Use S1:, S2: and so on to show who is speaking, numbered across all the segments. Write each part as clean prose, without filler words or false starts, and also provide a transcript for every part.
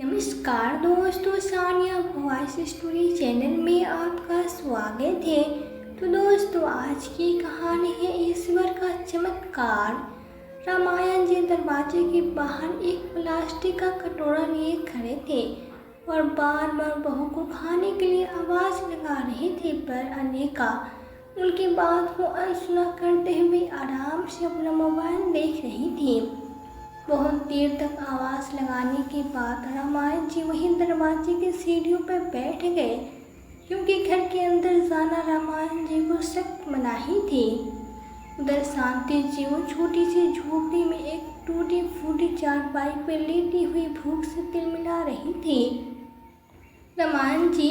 S1: नमस्कार दोस्तों, Sania voice story channel में आपका स्वागत है। तो दोस्तों, आज की कहानी है ईश्वर का चमत्कार। रामायण जी दरवाजे के बाहर एक प्लास्टिक का कटोरा लिए खड़े थे और बार बार बहू को खाने के लिए आवाज़ लगा रहे थे, पर अनेका उनकी बात को अनसुना करते हुए आराम से अपना मोबाइल देख रही थी। बहुत देर तक आवाज़ लगाने के बाद रामायण जी वहीं दरवाजे की सीढ़ियों पर बैठ गए, क्योंकि घर के अंदर जाना रामायण जी को सख्त मनाही थी। उधर शांति जी वो छोटी सी झोपड़ी में एक टूटी फूटी चारपाई पर लेटी हुई भूख से तिलमिला रही थी। रामायण जी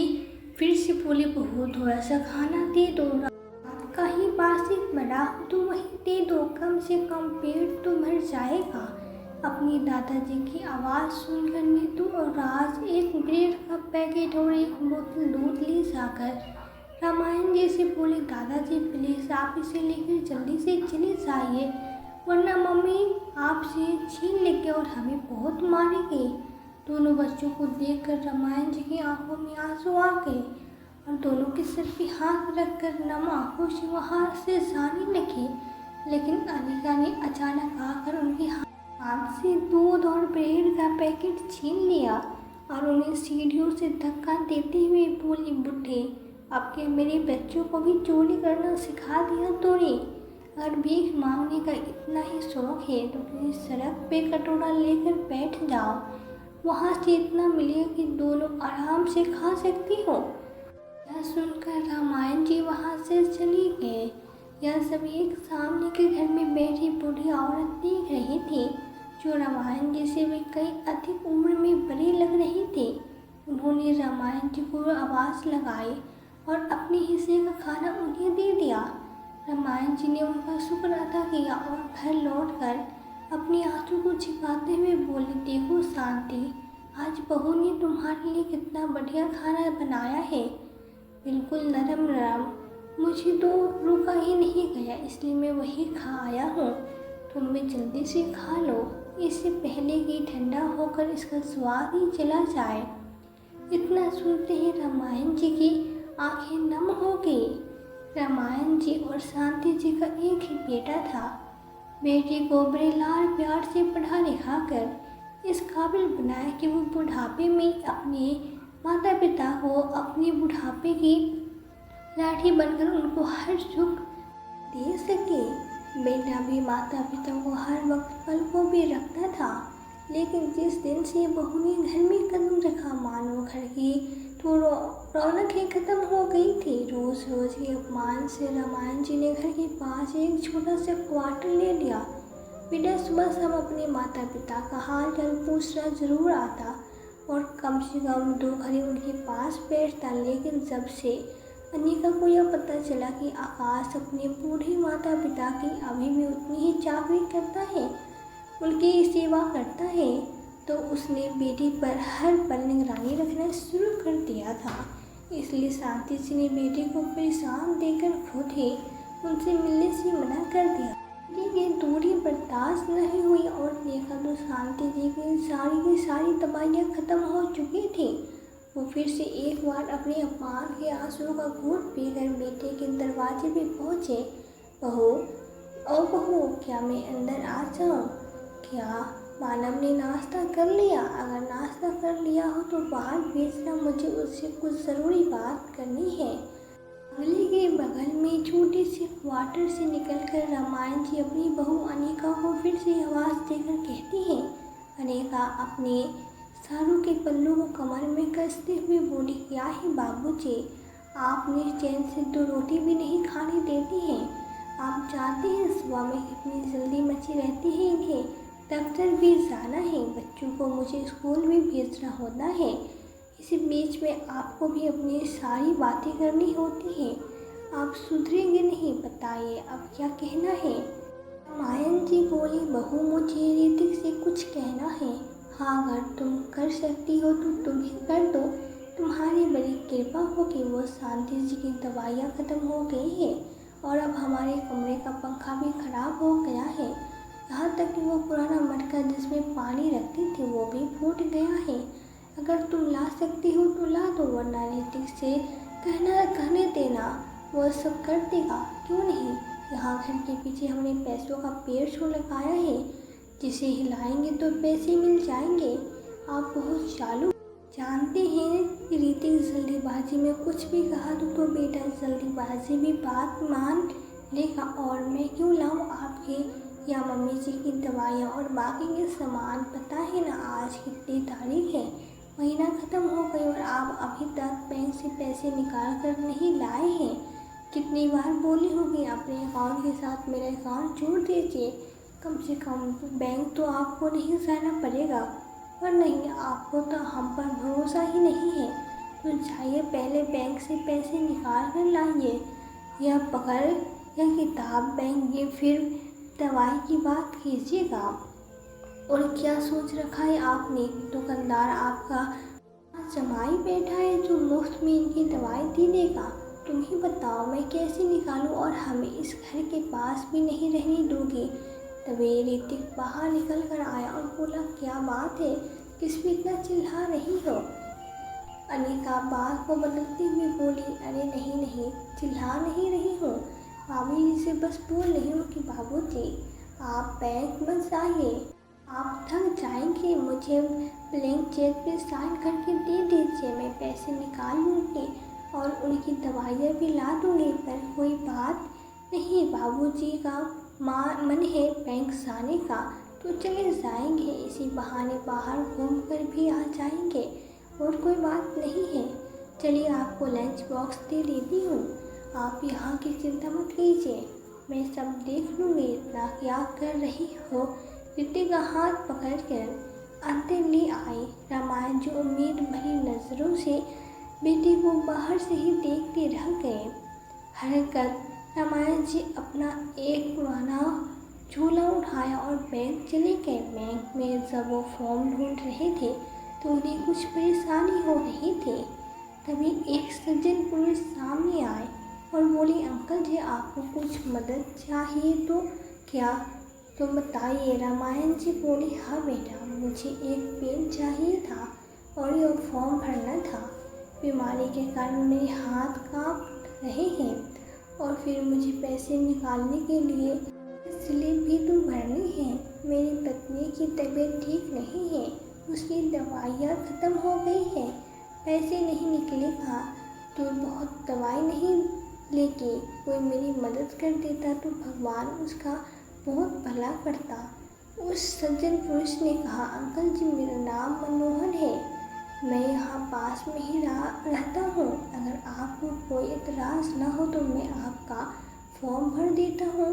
S1: फिर से बोले, बहू थोड़ा सा खाना दे दो, रात का ही बासी बना हो तो वही दे दो, कम से कम पेट तो भर जाएगा। अपनी दादाजी की आवाज़ सुनकर नीतू और राज एक ब्रेड का पैकेट और एक बोतल दूध ले जाकर रामायण जी से बोले, दादाजी प्लीज़ आप इसे लेकर जल्दी से चले जाइए, वरना मम्मी आपसे छीन लेंगे और हमें बहुत मारेंगे। दोनों बच्चों को देखकर रामायण जी की आंखों में आंसू आ गए और दोनों के सिर पे हाथ रखकर नम आंखों से वहाँ से जाने लगे। लेकिन अनिका ने अचानक आकर उनके हाथ से दूध और ब्रेड का पैकेट छीन लिया और उन्हें सीढ़ियों से धक्का देते हुए बोली, बुढ़े अब के मेरे बच्चों को भी चोरी करना सिखा दिया तूने। अगर भीख मांगने का इतना ही शौक है तो प्लीज सड़क पे कटोरा लेकर बैठ जाओ, वहाँ से इतना मिलेगा कि दोनों आराम से खा सकती हो। यह सुनकर रामायण जी वहाँ से चली गए। यह सब एक सामने के घर में बैठी बूढ़ी औरत देख रही थी, जो रामायण जी से भी कई अधिक उम्र में बड़ी लग रही थी। उन्होंने रामायण जी को आवाज़ लगाई और अपने हिस्से का खाना उन्हें दे दिया। रामायण जी ने उनका शुक्र अदा किया और घर लौटकर अपने आंसू को छिपाते हुए बोले, देखो शांति, आज बहू ने तुम्हारे लिए कितना बढ़िया खाना बनाया है, बिल्कुल नरम नरम। मुझे तो रुका ही नहीं गया, इसलिए मैं वही खा आया हूँ। तुम भी जल्दी से खा लो, इससे पहले कि ठंडा होकर इसका स्वाद ही चला जाए। इतना सुनते ही रामायण जी की आंखें नम हो गई। रामायण जी और शांति जी का एक ही बेटा था। बेटे को बड़े लाड़ प्यार से पढ़ा लिखा कर इस काबिल बनाया कि वो बुढ़ापे में अपने माता पिता को अपने बुढ़ापे की लाठी बनकर उनको हर सुख दे सके। बेटा भी माता पिता को हर वक्त पलकों पे रखता था, लेकिन जिस दिन से बहू ने घर में कदम रखा, मानो घर की तो रौनक ही खत्म हो गई थी। रोज रोज के अपमान से रामायण जी ने घर के पास एक छोटा सा क्वार्टर ले लिया। बेटा सुबह शाम अपने माता पिता का हाल चाल पूछना जरूर आता और कम से कम 2 घड़ी उनके पास बैठता, लेकिन जब से अनिका को यह पता चला कि आकाश अपने बूढ़े माता पिता की अभी भी उतनी ही चाकरी करता है, उनकी सेवा करता है, तो उसने बेटी पर हर पल निगरानी रखना शुरू कर दिया था। इसलिए शांति जी ने बेटी को परेशान देकर खुद ही उनसे मिलने से मना कर दिया। बेटी की दूरी बर्दाश्त नहीं हुई और देखा तो शांति जी की सारी दवाइयाँ खत्म हो चुकी थी। वो फिर से एक बार अपने अपमान के आंसुओं का घूंट पीकर बेटे के दरवाजे पे पहुँचे। बहू, ओ बहू, क्या मैं अंदर आ जाऊँ? क्या मानव ने नाश्ता कर लिया? अगर नाश्ता कर लिया हो तो बाहर भेजना, मुझे उससे कुछ ज़रूरी बात करनी है। गली के बगल में छोटे से क्वार्टर से निकलकर रामायण जी अपनी बहू अनिका को फिर से आवाज़ देकर कहती हैं। अनिका अपने सारू के पल्लू को कमर में कसते हुए बोली, क्या है बाबूजी, आपने चैन से 2 रोटी भी नहीं खाने देती हैं। आप जानते हैं सुबह में कितनी जल्दी मची रहती है इन्हें, दफ्तर भी जाना है, बच्चों को मुझे स्कूल भी भेजना होता है, इसी बीच में आपको भी अपनी सारी बातें करनी होती हैं। आप सुधरेंगे नहीं, बताइए अब क्या कहना है? रामायण जी बोली, बहू मुझे ऋतिक से कुछ कहना है। हाँ, अगर तुम कर सकती हो तो तुम ही कर दो, तुम्हारी बड़ी कृपा हो कि वो शांति जी की दवाइयाँ ख़त्म हो गई है और अब हमारे कमरे का पंखा भी ख़राब हो गया है। यहाँ तक कि वो पुराना मटका जिसमें पानी रखती थी वो भी फूट गया है। अगर तुम ला सकती हो तो ला दो, वरना ऋतिक से कहने देना, वो सब कर देगा। क्यों नहीं, यहाँ घर के पीछे हमने पैसों का पेड़ छो लगाया है, जिसे हिलाएंगे तो पैसे मिल जाएंगे। आप बहुत चालू जानते हैं कि ऋतिक जल्दीबाजी में कुछ भी कहा तो बेटा जल्दीबाजी भी बात मान लेगा। और मैं क्यों लाऊं आपके या मम्मी जी की दवाइयाँ और बाकी के सामान। पता है ना आज कितनी तारीख है, महीना ख़त्म हो गई और आप अभी तक बैंक से पैसे निकाल कर नहीं लाए हैं। कितनी बार बोली होगी अपने अकाउंट के साथ मेरा अकाउंट जोड़ दीजिए, कम से कम बैंक तो आपको नहीं जाना पड़ेगा। और नहीं, आपको तो हम पर भरोसा ही नहीं है, तो जाइए पहले बैंक से पैसे निकाल कर लाइए, या पकड़ या किताब बैंक फिर दवाई की बात कीजिएगा। और क्या सोच रखा है आपने, दुकानदार आपका जमाई बैठा है जो मुफ्त में इनकी दवाई दे देगा। तुम ही बताओ मैं कैसे निकालूं, और हमें इस घर के पास भी नहीं रहने दोगे। तभी ऋतिक बाहर निकल कर आया और बोला, क्या बात है, किस पे इतना चिल्ला रही हो। अनिका बात को बदलती हुई बोली, अरे नहीं, चिल्ला नहीं रही हूँ, भाभी जी से बस बोल रही हूँ कि बाबूजी आप बैंक मत जाइए, आप थक जाएंगे, मुझे ब्लैंक चेक पे साइन करके दे दीजिए, मैं पैसे निकाल लूँगी और उनकी दवाइयाँ भी ला दूँगी। पर कोई बात नहीं, बाबूजी का मन है बैंक जाने का तो चले जाएंगे, इसी बहाने बाहर घूम कर भी आ जाएंगे, और कोई बात नहीं है। चलिए आपको लंच बॉक्स दे देती हूँ, आप यहाँ की चिंता मत कीजिए, मैं सब देख लूँगी। इतना क्या कर रही हो। ऋतिक का हाथ पकड़कर अंदर ले आई। रामायण जो उम्मीद भरी नज़रों से बेटी को बाहर से ही देखते रह गए। हरकत रामायण जी अपना एक पुराना झोला उठाया और बैंक चले गए। बैंक में जब वो फॉर्म ढूंढ रहे थे तो उन्हें कुछ परेशानी हो रही थी। तभी एक सज्जन पुरुष सामने आए और बोले, अंकल जी आपको कुछ मदद चाहिए तो क्या, तो बताइए। रामायण जी बोले, हाँ बेटा, मुझे एक पेन चाहिए था और यह फॉर्म भरना था। बीमारी के कारण मेरे हाथ काँप रहे हैं और फिर मुझे पैसे निकालने के लिए स्लिप भी तो भरनी है। मेरी पत्नी की तबीयत ठीक नहीं है, उसकी दवाइयाँ ख़त्म हो गई है, पैसे नहीं निकलेगा तो बहुत दवाई नहीं लेगी। कोई मेरी मदद कर देता तो भगवान उसका बहुत भला करता। उस सज्जन पुरुष ने कहा, अंकल जी मेरा नाम मनोहर है, मैं यहाँ पास में ही रहता हूँ, अगर आपको कोई एतराज़ ना हो तो मैं आपका फॉर्म भर देता हूँ।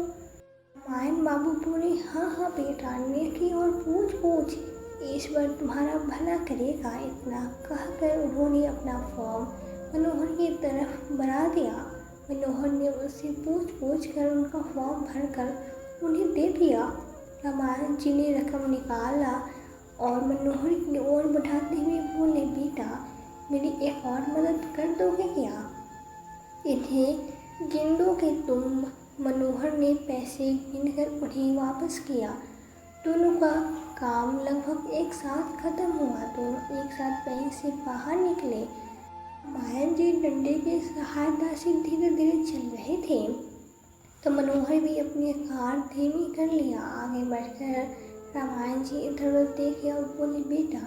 S1: रामायण बाबू बोले, हाँ बेटा, नेकी और पूछ ईश्वर तुम्हारा भला करेगा। इतना कहकर उन्होंने अपना फॉर्म मनोहर की तरफ बढ़ा दिया। मनोहर ने उससे पूछ कर उनका फॉर्म भरकर उन्हें दे दिया। रामायण जी ने रकम निकाला और मनोहर की ओर बढ़ाते हुए बोले, बेटा मेरी एक और मदद कर दोगे क्या, इन्हें गिन दोगे तुम। मनोहर ने पैसे गिनकर उन्हें वापस किया। दोनों का काम लगभग एक साथ खत्म हुआ। दोनों एक साथ बैंक से बाहर निकले। रामायण जी डंडे की सहायता से धीरे धीरे चल रहे थे तो मनोहर भी अपनी कार धीमी कर लिया। आगे बढ़कर रामायण जी इधर उधर देखे और बोले, बेटा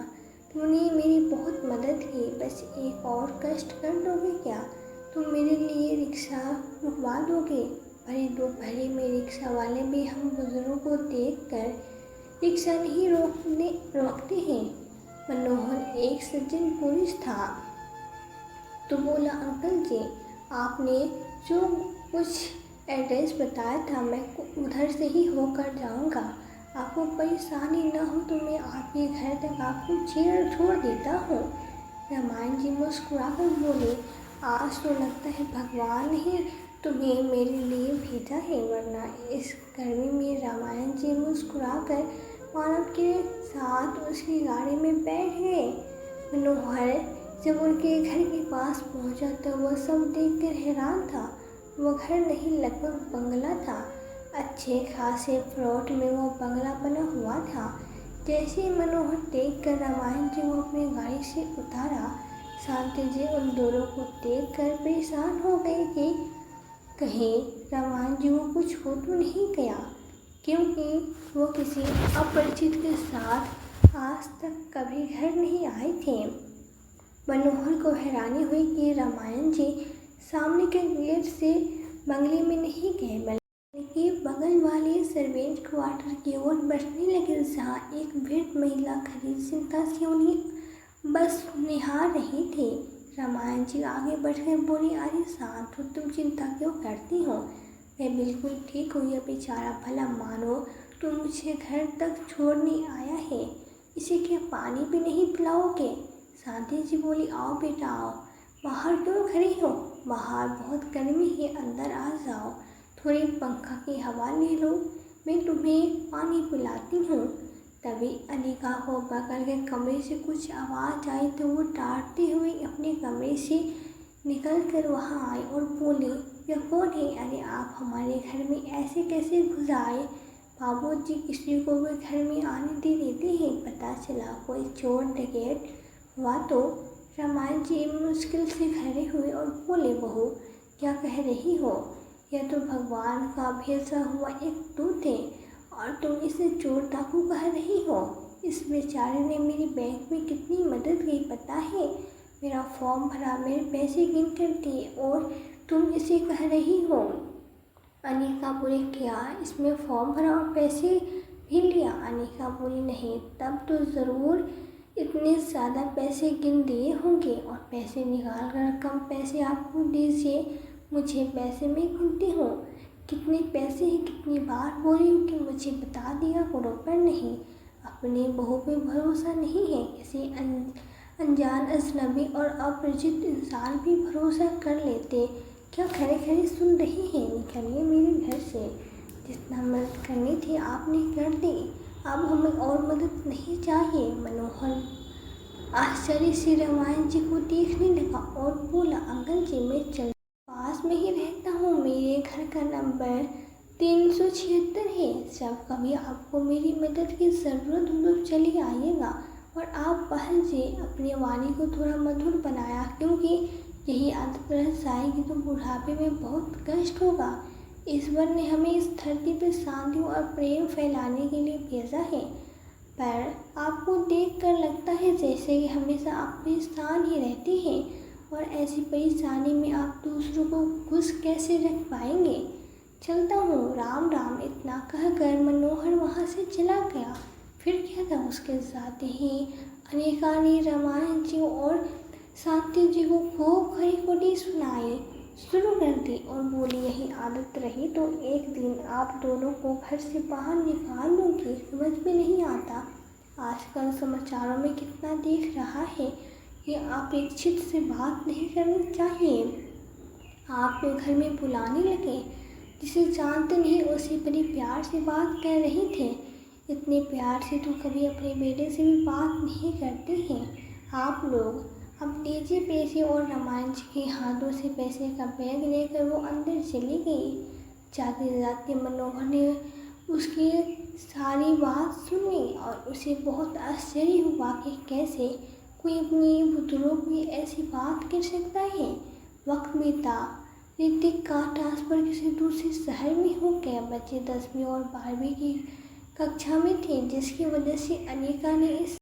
S1: तुमने मेरी बहुत मदद की, बस एक और कष्ट कर दोगे क्या, तुम मेरे लिए रिक्शा रुकवा दोगे। भरी दोपहरी में रिक्शा वाले भी हम बुजुर्गों को देखकर रिक्शा नहीं रोकते हैं। मनोहर एक सज्जन पुरुष था तो बोला, अंकल जी आपने जो कुछ एड्रेस बताया था मैं उधर से ही होकर जाऊंगा, आपको परेशानी न हो तो मैं आपके घर तक आपको छोड़ देता हूँ। रामायण जी मुस्कुराकर बोले, आज तो लगता है भगवान ने तुम्हें मेरे लिए भेजा है, वरना इस गर्मी में। रामायण जी मुस्कुराकर मानव के साथ उसकी गाड़ी में बैठ गए। मनोहर जब उनके घर के पास पहुंचा तो वह सब देखकर हैरान था। वह घर नहीं लगभग बंगला था। अच्छे खासे प्लॉट में वो बंगला बना हुआ था। जैसे मनोहर देख कर रामायण जी को अपनी गाड़ी से उतारा, शांति जी उन दोनों को देख कर परेशान हो गई कि कहीं रामायण जी को कुछ हो तो नहीं गया, क्योंकि वो किसी अपरिचित के साथ आज तक कभी घर नहीं आए थे। मनोहर को हैरानी हुई कि रामायण जी सामने के गेट से बंगले में नहीं गए, बल्कि बगल वाले सर्वेंट क्वार्टर की ओर बढ़ने लगे, जहाँ एक वृद्ध महिला खड़ी चिंता से उन्हें बस निहार रही थी। रामायण जी आगे बढ़कर बोली, अरे शांत हो, तुम चिंता क्यों करती हो? मैं बिल्कुल ठीक हूँ। यह बेचारा भला मानो तुम मुझे घर तक छोड़ने आया है, इसे क्या पानी भी नहीं पिलाओगे? शांति जी बोली, आओ बेटा आओ, बाहर क्यों खड़ी हो? बाहर बहुत गर्मी है, अंदर आ जाओ, थोड़ी पंखा की हवा ले लो, मैं तुम्हें पानी पिलाती हूँ। तभी अनिका को बगल के कमरे से कुछ आवाज़ आई तो वो डांटते हुए अपने कमरे से निकल कर वहाँ आई और बोली, यह कौन है? अरे आप हमारे घर में ऐसे कैसे घुस आए? बाबूजी किसी को भी घर में आने दे देते हैं, पता चला कोई चोर डकैत हुआ तो? रामायण जी मुश्किल से खड़े हुए और बोले, बहू क्या कह रही हो? यह तो भगवान का भेजा हुआ एक दूत है और तुम इसे चोर डाकू कह रही हो? इस बेचारे ने मेरी बैंक में कितनी मदद की पता है? मेरा फॉर्म भरा, मेरे पैसे गिन कर दिए और तुम इसे कह रही हो? अनिका बोली, क्या इसमें फॉर्म भरा और पैसे भी लिया? अनिका बोली, नहीं, तब तो ज़रूर इतने ज़्यादा पैसे गिन दिए होंगे और पैसे निकाल कर कम पैसे आपको दीजिए, मुझे पैसे में गिनती हूँ। कितने पैसे हैं? कितनी बार बोली हूँ कि मुझे बता दिया करो, पर नहीं। अपनी बहू पे भरोसा नहीं है, किसी अनजान अजनबी और अपरिचित इंसान भी भरोसा कर लेते। क्या खड़े खड़े सुन रही हैं? निकलिए मेरे घर से। जितना मदद करनी थी आपने कर दी, अब हमें और मदद नहीं चाहिए। मनोहर आश्चर्य से रामायण जी को देखने लगा और बोला, अंकल जी मैं चल पास में ही रहता हूँ, मेरे घर का नंबर 376 है। जब कभी आपको मेरी मदद की ज़रूरत हो तो चले आइएगा। और आप बहन जी अपनी वाणी को थोड़ा मधुर बनाया, क्योंकि यही आदत रह जाएगी तो बुढ़ापे में बहुत कष्ट होगा। ईश्वर ने हमें इस धरती पर शांति और प्रेम फैलाने के लिए भेजा है, पर आपको देखकर लगता है जैसे कि हमेशा आप परेशान ही रहती हैं, और ऐसी परेशानी में आप दूसरों को खुश कैसे रख पाएंगे? चलता हूँ, राम राम। इतना कहकर मनोहर वहाँ से चला गया। फिर क्या था, उसके जाते ही अनिका ने रामायण जी और शांति जी को खूब खरी खोटी सुनाई शुरू कर दी और बोली, यही आदत रही तो एक दिन आप दोनों को घर से बाहर निकाल दूंगी। समझ में नहीं आता, आजकल समाचारों में कितना देख रहा है कि अपेक्षित से बात नहीं करनी चाहिए। आप लोग घर में बुलाने लगे, जिसे जानते नहीं उसे बड़ी प्यार से बात कर रहे थे। इतने प्यार से तो कभी अपने बेटे से भी बात नहीं करते हैं आप लोग। अब लीजिए पैसे। और रामायण जी के हाथों से पैसे का बैग लेकर वो अंदर चली गई। जाते जाते मनोहर ने उसकी सारी बात सुनी और उसे बहुत आश्चर्य हुआ कि कैसे कोई अपनी बुजुर्गों की ऐसी बात कर सकता है। वक्त बीता, ऋतिक का ट्रांसफ़र किसी दूसरे शहर में हो गया। बच्चे 10वीं और 12वीं की कक्षा में थे, जिसकी वजह से अनिका ने इस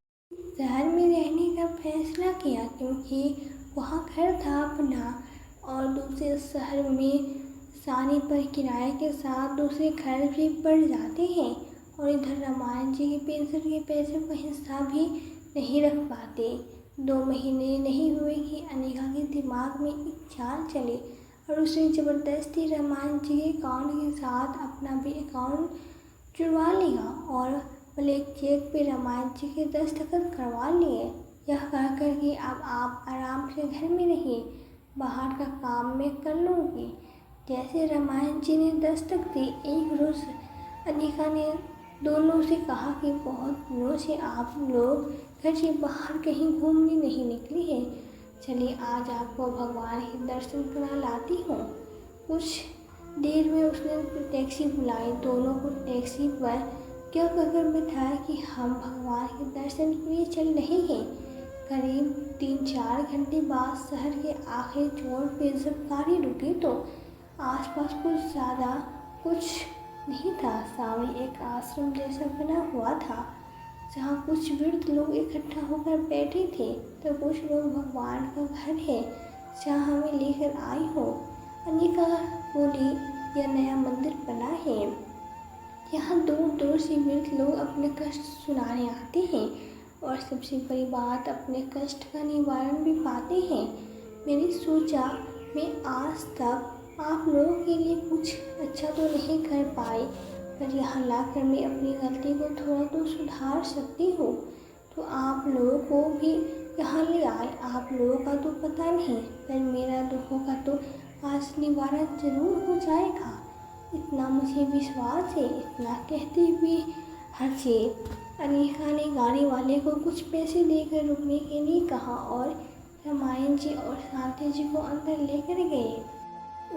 S1: शहर में रहने का फैसला किया, क्योंकि वहाँ घर था अपना और दूसरे शहर में आसानी पर किराए के साथ दूसरे घर भी पड़ जाते हैं। और इधर रामायण जी के पेंशन के पैसे का हिस्सा भी नहीं रख पाते। 2 महीने नहीं हुए कि अनिका के दिमाग में एक चाल चली और उसने ज़बरदस्ती रामायण जी के अकाउंट के साथ अपना भी अकाउंट जुड़वा लिया और ब्लैक चेक पे रामायण जी के दस्तखत करवा लिए। यह कहकर कि अब आप आराम से घर में रहिए, बाहर का काम मैं कर लूँगी। जैसे रामायण जी ने दस्तक दी, एक रोज़ अनिका ने दोनों से कहा कि बहुत दिनों से आप लोग घर से बाहर कहीं घूमने नहीं निकली है, चलिए आज आपको भगवान के दर्शन करा लाती हूँ। कुछ देर में उसने टैक्सी बुलाई। दोनों को टैक्सी पर क्या कहकर बताया कि हम भगवान के दर्शन के लिए चल रहे हैं। करीब 3-4 घंटे बाद शहर के आखिरी छोर पे जब गाड़ी रुकी तो आसपास कुछ नहीं था। सामने एक आश्रम जैसा बना हुआ था जहाँ कुछ वृद्ध लोग इकट्ठा होकर बैठे थे। तो कुछ लोग भगवान का घर है जहाँ हमें लेकर आई हो। अनिका बोली, यह नया मंदिर बना है, यहाँ दूर दूर से वृद्ध लोग अपने कष्ट सुनाने आते हैं और सबसे बड़ी बात, अपने कष्ट का निवारण भी पाते हैं। मैंने सोचा मैं आज तक आप लोगों के लिए कुछ अच्छा तो नहीं कर पाई, पर यहाँ लाकर मैं अपनी गलती को थोड़ा तो सुधार सकती हूँ। तो आप लोगों को भी यहाँ ले आए। आप लोगों का तो पता नहीं, पर मेरा दुखों का तो आज निवारण जरूर हो जाएगा, इतना मुझे विश्वास है। इतना कहते हुए हंसे। अनिका ने गाड़ी वाले को कुछ पैसे देकर रुकने के लिए कहा और रामायण जी और शांति जी को अंदर लेकर गए।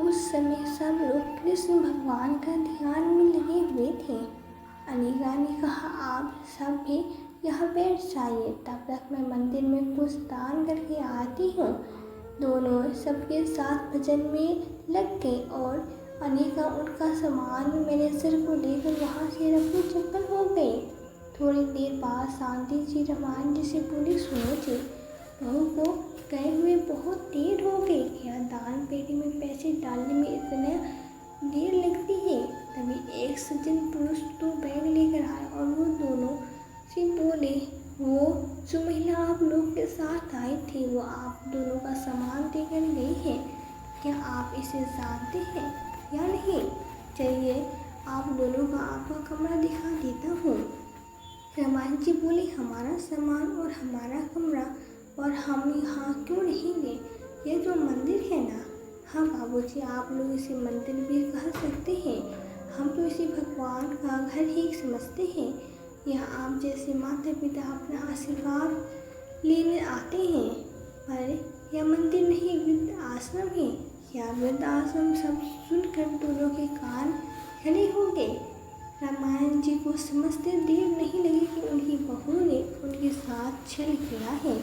S1: उस समय सब लोग कृष्ण भगवान का ध्यान में लगे हुए थे। अनिका ने कहा, आप सब भी यहाँ बैठ जाइए, तब तक मैं मंदिर में कुछ दान करके आती हूँ। दोनों सबके साथ भजन में लग गए और अनिका उनका सामान मैनेजर को लेकर वहाँ से रफू चप्पल हो गई। थोड़ी देर बाद शांति जी रामायण जी से बोली, सुनो जी, बहू को गए हुए बहुत देर हो गई, क्या दान पेटी में पैसे डालने में इतना देर लगती है। तभी एक सज्जन पुरुष तो बैग लेकर आए और वो दोनों से बोले, वो जो महिला आप लोग के साथ आई थी वो आप दोनों का सामान देकर गई है, क्या आप इसे जानते हैं या नहीं? चलिए आप दोनों का आपका कमरा दिखा देता हूँ। रामायण जी बोले, हमारा सामान और हमारा कमरा और हम यहाँ क्यों रहेंगे, ये तो मंदिर है ना। हाँ बाबूजी, आप लोग इसे मंदिर भी कह सकते हैं, हम तो इसे भगवान का घर ही समझते हैं। यहाँ आप जैसे माता पिता अपना आशीर्वाद लेने आते हैं, पर यह मंदिर नहीं, वृद्ध आश्रम है। या वृद्ध आश्रम सब सुनकर दोनों के कान खड़े हो गए। रामायण जी को समझते देर नहीं लगी कि उनकी बहू ने उनके साथ छल किया है।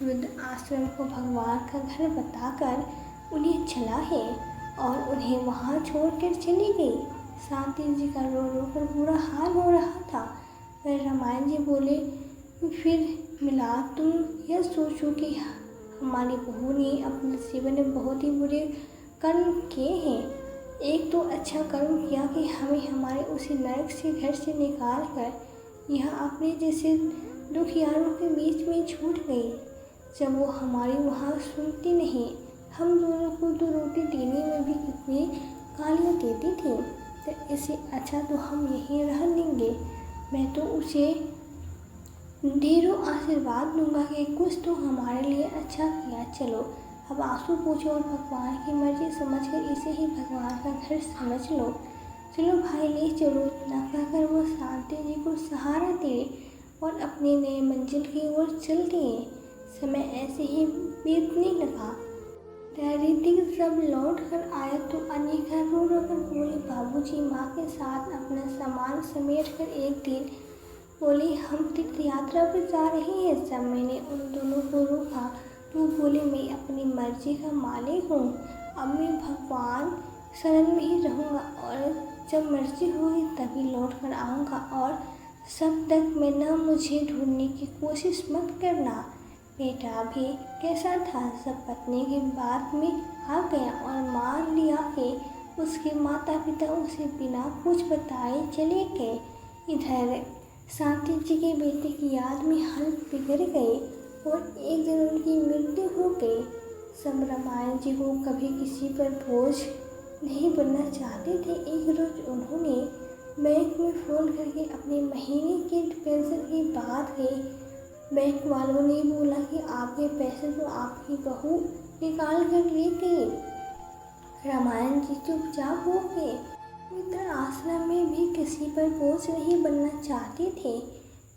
S1: वृद्ध आश्रम को भगवान का घर बताकर उन्हें छला है और उन्हें वहाँ छोड़कर चली गई। शांति जी का रो रो कर बुरा हाल हो रहा था। फिर रामायण जी बोले, फिर मिला तुम यह सोचो कि हमारी बहू ने अपने जीवन में बहुत ही बुरे कर्म किए हैं। एक तो अच्छा कर्म किया कि हमें हमारे उसी नरक से घर से निकाल कर यहाँ अपने जैसे दुखियारों के बीच में छूट गई। जब वो हमारी वहाँ सुनती नहीं, हम दोनों को तो रोटी देने में भी कितनी गालियाँ देती थी, तो इससे अच्छा तो हम यहीं रह लेंगे। मैं तो उसे ढेरों आशीर्वाद दूंगा कि कुछ तो हमारे लिए अच्छा किया। चलो अब आंसू पोंछो और भगवान की मर्जी समझकर इसे ही भगवान का घर समझ लो। चलो भाई ले चलो। इतना कहकर वो शांति जी को सहारा दिए और अपने नए मंजिल की ओर चल दिए। समय ऐसे ही बीतने लगा। ऋतिक जब लौट कर आया तो अनिका रो रो कर बोली, बाबूजी माँ के साथ अपना सामान समेट कर एक दिन बोली, हम तीर्थ यात्रा पर जा रहे हैं। जब मैंने उन दोनों को रोका तो बोले, मैं अपनी मर्जी का मालिक हूँ, अब मैं भगवान शरण में ही रहूँगा और जब मर्जी होगी तभी लौट कर आऊँगा और सब तक मैं न मुझे ढूंढने की कोशिश मत करना। बेटा भी कैसा था, सब पत्नी के बाद में आ गया और मान लिया कि उसके माता पिता उसे बिना कुछ बताए चले गए। इधर शांति जी के बेटे की याद में हालत बिगड़ गई और एक दिन उनकी मृत्यु हो गई। सब रामायण जी को कभी किसी पर बोझ नहीं बनना चाहते थे। एक रोज उन्होंने बैंक में फ़ोन करके अपने महीने की पेंशन की बात कही। बैंक वालों ने बोला कि आपके पैसे तो आपकी बहू निकाल कर ले गई। रामायण जी चुपचाप हो गए। वृद्ध आश्रम में भी किसी पर बोझ नहीं बनना चाहते थे,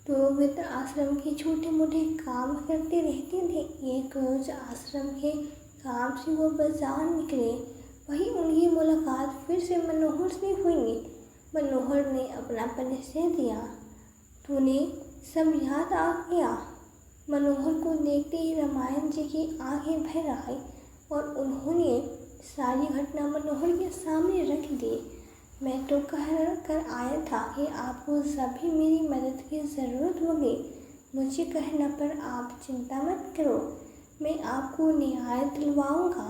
S1: तो वृद्ध आश्रम के छोटे मोटे काम करते रहते थे। एक रोज आश्रम के काम से वो बाजार निकले। वहीं उनकी मुलाकात फिर से मनोहर से हुई। मनोहर ने अपना परिचय दिया। तूने सब याद आ गया? मनोहर को देखते ही रामायण जी की आंखें भर आई और उन्होंने सारी घटना मनोहर के सामने रख दी। मैं तो कह कर आया था कि आपको जब भी मेरी मदद की ज़रूरत होगी मुझे कहना, पर आप चिंता मत करो, मैं आपको न्याय दिलवाऊंगा।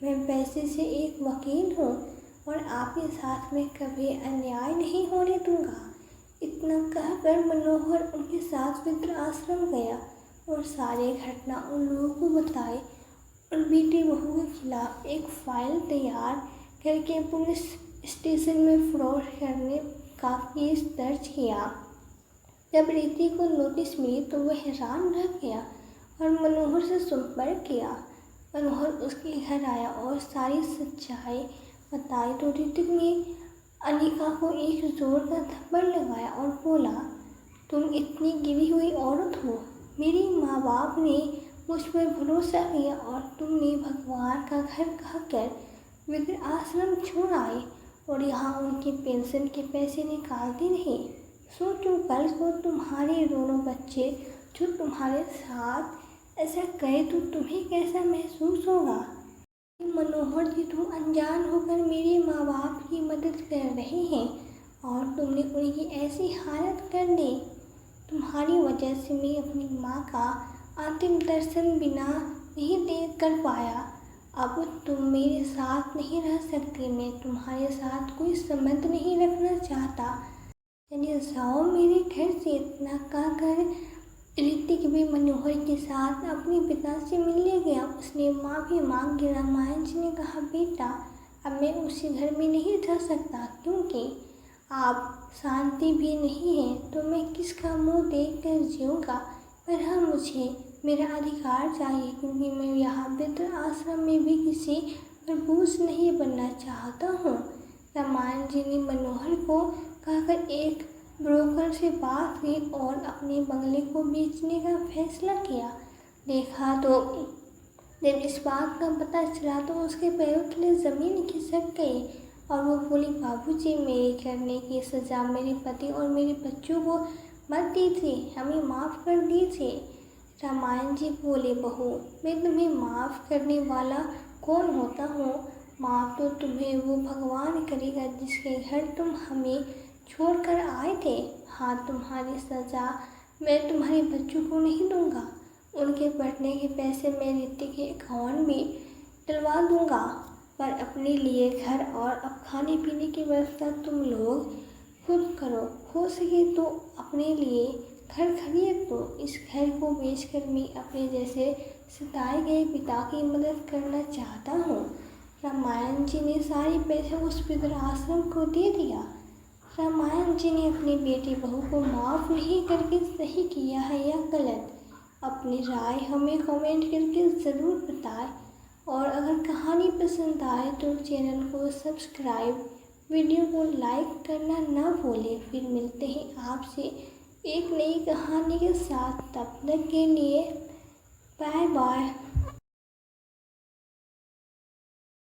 S1: मैं पैसे से एक वकील हूँ और आपके साथ में कभी अन्याय नहीं होने दूंगा। इतना कहकर मनोहर उनके साथ वृद्धाश्रम गया और सारी घटना उन लोगों को बताई और बेटी बहू के खिलाफ एक फाइल तैयार करके पुलिस स्टेशन में फ्रॉड करने का केस दर्ज किया। जब रीति को नोटिस मिली तो वह हैरान रह गया और मनोहर से संपर्क किया। मनोहर उसके घर आया और सारी सच्चाई बताई तो ऋतिक ने अनिका को एक जोर का थप्पड़ लगाया और बोला, तुम इतनी गिरी हुई औरत हो। मेरे माँ बाप ने मुझ पर भरोसा किया और तुमने भगवान का घर कहकर वृद्धाश्रम छोड़ आए और यहाँ उनकी पेंशन के पैसे निकालती नहीं। सोचो कल को तुम्हारे दोनों बच्चे जो तुम्हारे साथ ऐसा करे तो तुम्हें कैसा महसूस होगा। मनोहर जी, तुम अनजान होकर मेरे माँ बाप की मदद कर रहे हैं और तुमने उनकी ऐसी हालत कर दी। तुम्हारी वजह से मैं अपनी माँ का अंतिम दर्शन बिना नहीं देख कर पाया। अब तुम मेरे साथ नहीं रह सकती, मैं तुम्हारे साथ कोई संबंध नहीं रखना चाहता। चलिए जाओ मेरे घर से। इतना कहकर ऋतिक भी मनोहर के साथ अपने पिता से मिलने गया। उसने माफ़ी मांगी। रामायण जी ने कहा, बेटा अब मैं उसी घर में नहीं रह सकता क्योंकि आप शांति भी नहीं है तो मैं किसका मुंह देख कर जीऊँगा। पर हाँ, मुझे मेरा अधिकार चाहिए क्योंकि मैं यहाँ वृद्ध आश्रम में भी किसी पर बोझ नहीं बनना चाहता हूँ। रामायण जी ने मनोहर को कहकर एक ब्रोकर से बात की और अपने बंगले को बेचने का फैसला किया। देखा तो जब इस बात का पता चला तो उसके पैरों तले ज़मीन खिसक गई और वो बोली, बाबूजी, मेरे करने की सज़ा मेरे पति और मेरे बच्चों को मत दीजिए, हमें माफ़ कर दीजिए। रामायण जी बोले, बहू, मैं तुम्हें माफ़ करने वाला कौन होता हूँ। माफ़ तो तुम्हें वो भगवान करेगा जिसके घर तुम हमें छोड़कर आए थे। हाँ, तुम्हारी सज़ा मैं तुम्हारे बच्चों को नहीं दूंगा। उनके पढ़ने के पैसे मैं ऋतिक के अकाउंट में डलवा दूंगा, पर अपने लिए घर और अब खाने पीने की व्यवस्था तुम लोग खुद करो। हो सके तो अपने लिए घर खरीद दो। इस घर को बेचकर मैं अपने जैसे सताए गए पिता की मदद करना चाहता हूँ। रामायण जी ने सारे पैसे उस वृद्धाश्रम को दे दिया। रामायण जी ने अपनी बेटी बहू को माफ़ नहीं करके सही किया है या गलत, अपनी राय हमें कमेंट करके ज़रूर बताएं। और अगर कहानी पसंद आए तो चैनल को सब्सक्राइब, वीडियो को लाइक करना ना भूलें। फिर मिलते हैं आपसे एक नई कहानी के साथ। तब तक के लिए बाय बाय।